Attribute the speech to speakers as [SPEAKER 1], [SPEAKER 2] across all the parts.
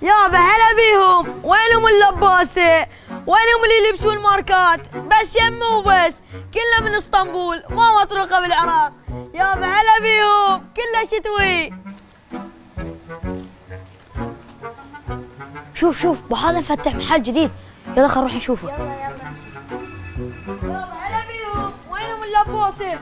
[SPEAKER 1] يابا هلا بيهم، وينهم اللباسة؟ وينهم اللي يلبسون ماركات؟ بس يمي وبس، كله من اسطنبول، ما مطروقة بالعراق. يابا هلا بيهم، كله شتوي.
[SPEAKER 2] شوف بهذا فتح محل جديد، يلا خل نروح نشوفه.
[SPEAKER 1] يلا نمشي. يابا هلا بيهم، وينهم اللباسة؟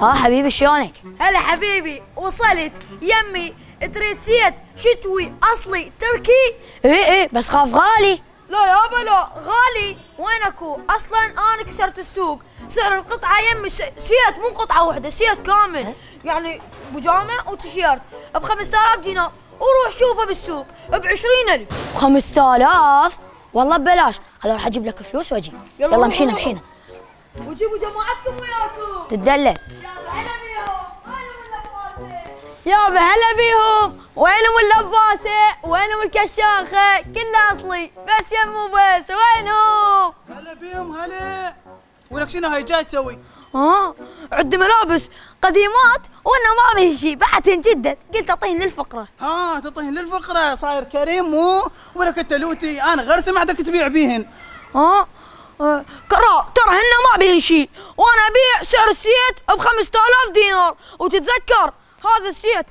[SPEAKER 2] ها حبيبي شلونك؟
[SPEAKER 1] هلا حبيبي، وصلت. يمي تريد زيت شتوي اصلي تركي؟
[SPEAKER 2] ايه بس خاف غالي.
[SPEAKER 1] لا يابا لا، غالي. وينكو؟ اصلا انا كسرت السوق، سعر القطعه يمي سيت، مو قطعه واحده، سيت كامل. يعني بيجامه وتيشيرت ب 5000 دينار، وروح شوفه بالسوق ب 20000.
[SPEAKER 2] 5000 والله ببلاش. هلا راح اجيب لك فلوس واجي. يلا مشينا.
[SPEAKER 1] وجيبوا جماعتكم وياكم.
[SPEAKER 2] تدلل.
[SPEAKER 1] يابا هلا بيهم، وينهم اللباسه؟ يابا هلا بيهم، وينهم اللباسه؟ وينهم الكشاخه؟ كلها اصلي، بس يمو بس، وينهم؟
[SPEAKER 3] هلا بيهم هلا. ولك شنو هاي جاي تسوي؟
[SPEAKER 1] عندي ملابس قديمات وانا ما به شيء، بعتهن جدا، قلت اعطيهن للفقره.
[SPEAKER 3] تعطيهن للفقره، صاير كريم مو؟ ولك انت لوتي، انا غير سمعتك تبيع بيهن.
[SPEAKER 1] ترى هن ما بهن شيء، وانا ابيع سعر السيت ب 5000 دينار، وتتذكر هذا السيت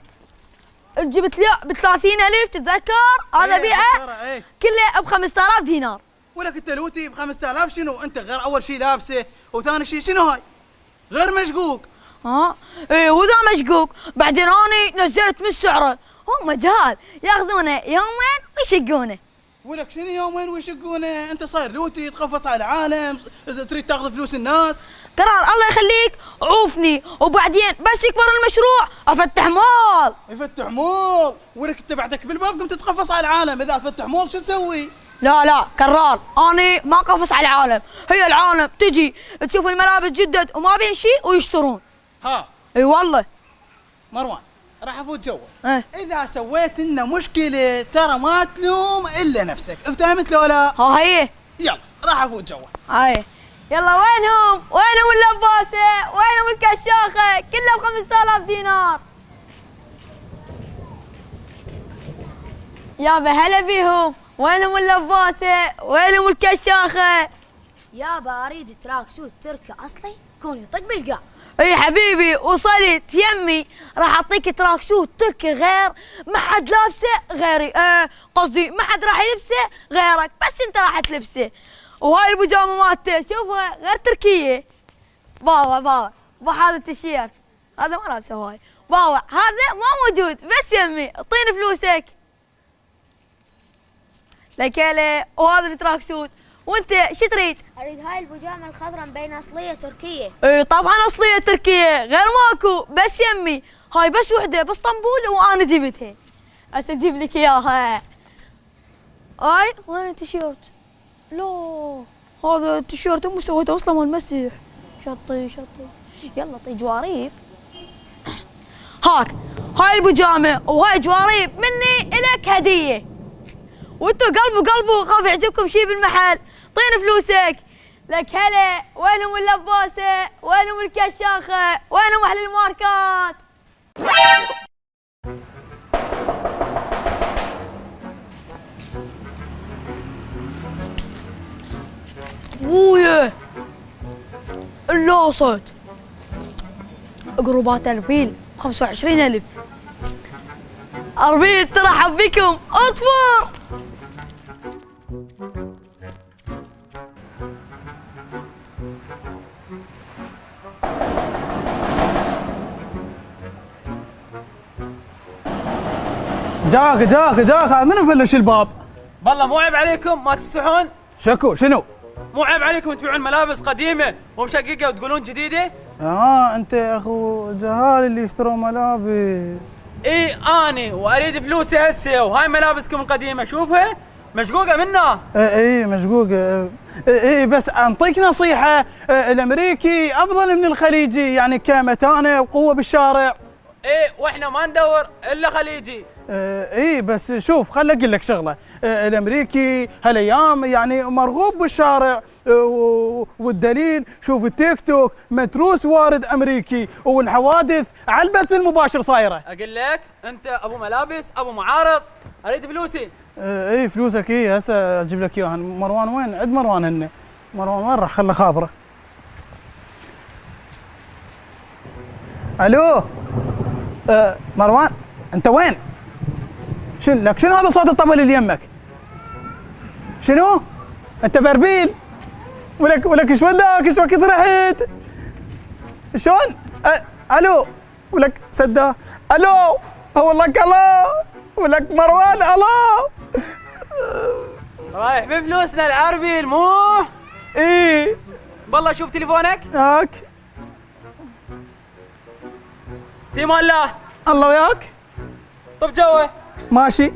[SPEAKER 1] جبت لي ب 30000، تتذكر؟ هذا بيعه كله ب 5000 دينار.
[SPEAKER 3] ولك انت لوتي ب 5000 شنو؟ انت غير اول شيء لابسه، وثاني شيء شنو هاي؟ غير مشقوق.
[SPEAKER 1] ايه وذا مشقوق، بعدين اني نزلت من سعره، هم جهال ياخذونه يومين ويشقونه.
[SPEAKER 3] ولك شنو يومين ويشقونه؟ انت صاير لوتي تقفص على العالم، تريد تاخذ فلوس الناس.
[SPEAKER 1] ترى الله يخليك عوفني، وبعدين بس يكبر المشروع افتح مول.
[SPEAKER 3] يفتح مول؟ ولك انت بعدك بالباب قمت تتقفص على العالم، اذا فتح مول شو تسوي؟
[SPEAKER 1] لا كرار، اني ما قفص على العالم، هي العالم تجي تشوف الملابس جدد وما بين شيء ويشترون. اي والله.
[SPEAKER 3] مروان راح افوت جوا. اذا سويت لنا مشكله ترى ما تلوم الا نفسك، افتهمت لو لا؟
[SPEAKER 1] هي.
[SPEAKER 3] يلا راح افوت جوا.
[SPEAKER 1] هاي يلا. وينهم اللباسه؟ وينهم الكشاخه؟ كلها ب 5000 دينار. يابا هلا بيهم، وينهم اللباسه؟ وينهم الكشاخه؟
[SPEAKER 2] يابا اريد تراك سوت تركي اصلي يكون يطق بالقاع.
[SPEAKER 1] اي حبيبي وصلت. يمي راح اعطيك تراك سوت تركي غير ما حد لابسه غيري، قصدي ما حد راح يلبسه غيرك، بس انت راح تلبسه. وهاي البيجامه مالته شوفها غير تركيه. بابا هذا التيشيرت هذا ما لابسه هواي، بابا هذا ما موجود، بس يمي اعطيني فلوسك. لكيله. وهذا التراك سوت، وانت شو تريد؟
[SPEAKER 2] اريد هاي البيجامه الخضراء مبينه اصليه تركيه.
[SPEAKER 1] اي طبعا اصليه تركيه، غير ماكو، بس يمي هاي بس وحده باسطنبول وانا جبتها، هسه اجيب لك اياها. هاي وين التيشيرت؟ لا هذا التيشيرت امي سويته اصلا مال المسيح. شطي يلا طي جواريب. هاي البيجامه وهاي جواريب مني الك هديه، وانتو قلبوا خاف يعجبكم شي بالمحل، طين فلوسك. لك هلا. وينهم اللباسه؟ وينهم الكشاخه؟ وينهم اهل الماركات؟ ابويا اللاصت جروبات اربيل ب 25000. اربيل ترحب بكم، اطفر.
[SPEAKER 3] جاك هذا من مفلش الباب؟
[SPEAKER 4] والله مو عيب عليكم ما تستحون؟
[SPEAKER 3] شنو؟
[SPEAKER 4] مو عيب عليكم تبيعون ملابس قديمه ومشققه وتقولون جديده؟
[SPEAKER 3] انت يا اخو جهال اللي يشترون ملابس.
[SPEAKER 4] اي اني واريد فلوسي هسه، وهاي ملابسكم القديمه شوفها مشقوقه منها.
[SPEAKER 3] اي مشقوقه. اي بس انطيك نصيحه، الامريكي افضل من الخليجي، يعني كمتانه وقوه بالشارع.
[SPEAKER 4] ايه واحنا ما ندور الا خليجي.
[SPEAKER 3] ايه بس شوف خل اقول لك شغله، الامريكي هالايام يعني مرغوب بالشارع، والدليل شوف التيك توك متروس وارد امريكي، والحوادث على البث المباشر صايره.
[SPEAKER 4] اقول لك انت ابو ملابس ابو معارض، اريد فلوسي.
[SPEAKER 3] ايه فلوسك ايه هسه اجيب لك اياها. مروان وين؟ عند مروان هن. مروان وين راح؟ خله خابره. الو مروان انت وين؟ شنو هذا صوت الطبل اللي يمك؟ شنو؟ انت بربيل؟ ولك ايش وداك؟ ايش وقت رحت؟ شلون؟ الو ولك سدا الو هو لك الله ولك مروان الله
[SPEAKER 4] رايح بفلوسنا العربي مو؟
[SPEAKER 3] ايه
[SPEAKER 4] والله شوف تليفونك.
[SPEAKER 3] هاك
[SPEAKER 4] في مال الله.
[SPEAKER 3] الله وياك.
[SPEAKER 4] طب جوه
[SPEAKER 3] ماشي.